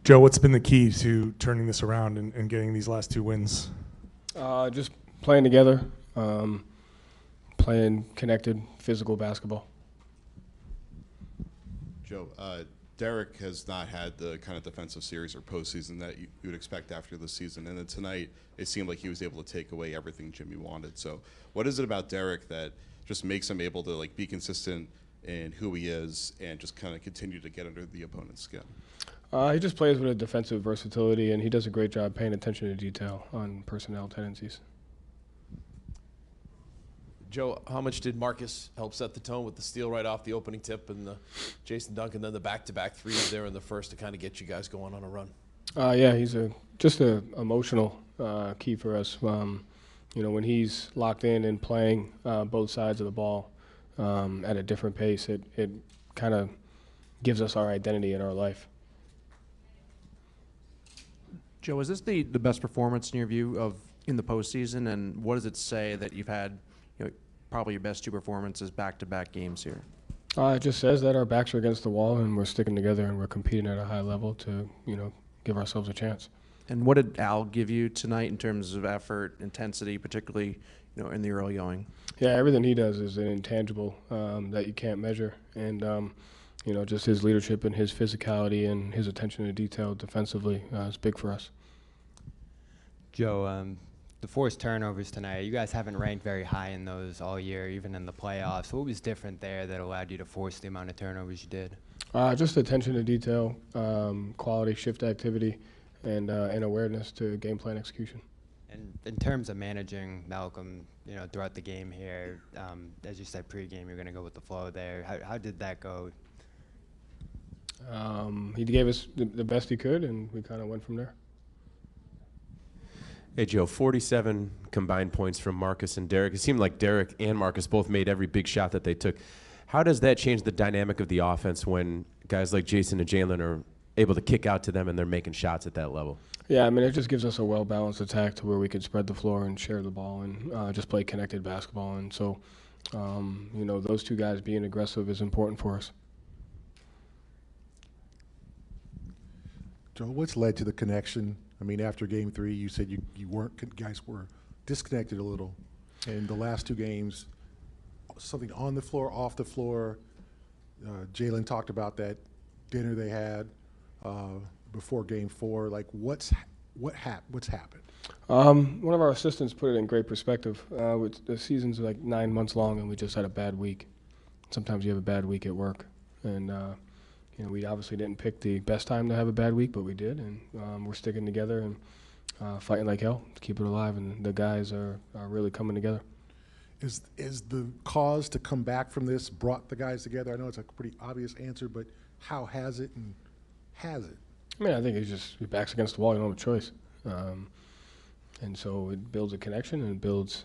Joe, what's been the key to turning this around and getting these last 2 wins? Just playing together, playing connected, physical basketball. Joe, Derek has not had the kind of defensive series or postseason that you would expect after the season. And then tonight, it seemed like he was able to take away everything Jimmy wanted. So what is it about Derek that just makes him able to like be consistent in who he is and just kind of continue to get under the opponent's skin? He just plays with a defensive versatility, and he does a great job paying attention to detail on personnel tendencies. Joe, how much did Marcus help set the tone with the steal right off the opening tip and the Jason Duncan, then the back-to-back threes there in the first to kind of get you guys going on a run? Yeah, he's just an emotional key for us. When he's locked in and playing both sides of the ball at a different pace, it kind of gives us our identity in our life. Joe, is this the best performance in your view in the postseason, and what does it say that you've had probably your best 2 performances back-to-back games here? It just says that our backs are against the wall and we're sticking together and we're competing at a high level to give ourselves a chance. And what did Al give you tonight in terms of effort, intensity, particularly in the early going? Yeah, everything he does is an intangible that you can't measure, and just his leadership and his physicality and his attention to detail defensively is big for us. Joe, the forced turnovers tonight, you guys haven't ranked very high in those all year, even in the playoffs. What was different there that allowed you to force the amount of turnovers you did? Just attention to detail, quality shift activity, and awareness to game plan execution. And in terms of managing Malcolm, throughout the game here, as you said pregame, you're going to go with the flow there. How did that go? He gave us the best he could, and we kind of went from there. Hey, Joe, 47 combined points from Marcus and Derek. It seemed like Derek and Marcus both made every big shot that they took. How does that change the dynamic of the offense when guys like Jason and Jalen are able to kick out to them and they're making shots at that level? Yeah, it just gives us a well-balanced attack to where we can spread the floor and share the ball and just play connected basketball. And so, those 2 guys being aggressive is important for us. Joe, what's led to the connection? After Game 3, you said you guys were disconnected a little. And the last 2 games, something on the floor, off the floor. Jalen talked about that dinner they had before Game 4. Like, what's happened? One of our assistants put it in great perspective. The season's like 9 months long, and we just had a bad week. Sometimes you have a bad week at work, and we obviously didn't pick the best time to have a bad week, but we did, and we're sticking together and fighting like hell to keep it alive, and the guys are really coming together. Is the cause to come back from this brought the guys together? I know it's a pretty obvious answer, but how has it, and has it? I think it's just your back's against the wall, you don't have a choice. And so it builds a connection and it builds,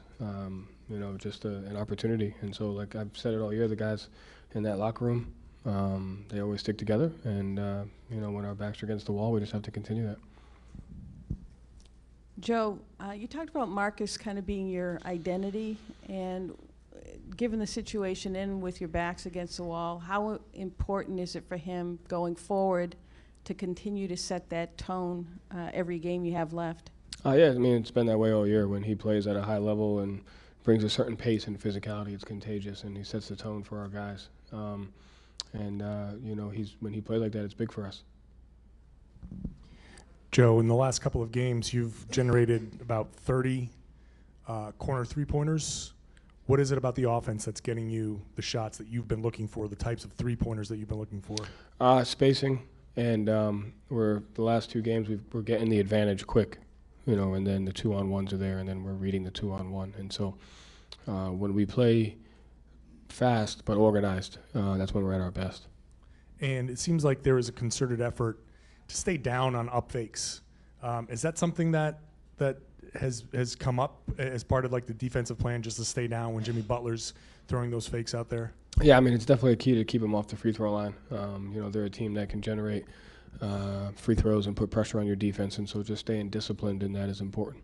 just an opportunity. And so, like I've said it all year, the guys in that locker room, they always stick together, and when our backs are against the wall, we just have to continue that. Joe, you talked about Marcus kind of being your identity, and given the situation with your backs against the wall, how important is it for him going forward to continue to set that tone every game you have left? Yeah, it's been that way all year. When he plays at a high level and brings a certain pace and physicality, it's contagious, and he sets the tone for our guys. When he plays like that, it's big for us. Joe, in the last couple of games, you've generated about 30 corner 3-pointers. What is it about the offense that's getting you the shots that you've been looking for, the types of 3-pointers that you've been looking for? Spacing, and the last 2 games we're getting the advantage quick, and then the 2-on-1s are there, and then we're reading the 2-on-1. And so when we play fast but organized, that's when we're at our best. And it seems like there is a concerted effort to stay down on up fakes. Is that something that has come up as part of like the defensive plan, just to stay down when Jimmy Butler's throwing those fakes out there? Yeah, it's definitely a key to keep them off the free throw line. They're a team that can generate free throws and put pressure on your defense, and so just staying disciplined in that is important.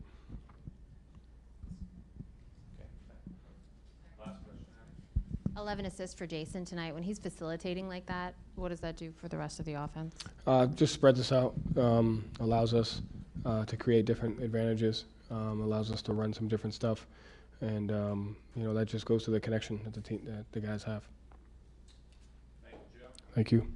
11 assists for Jason tonight. When he's facilitating like that, what does that do for the rest of the offense? Just spreads us out, allows us to create different advantages, allows us to run some different stuff, and that just goes to the connection that the guys have. Thank you, Joe. Thank you.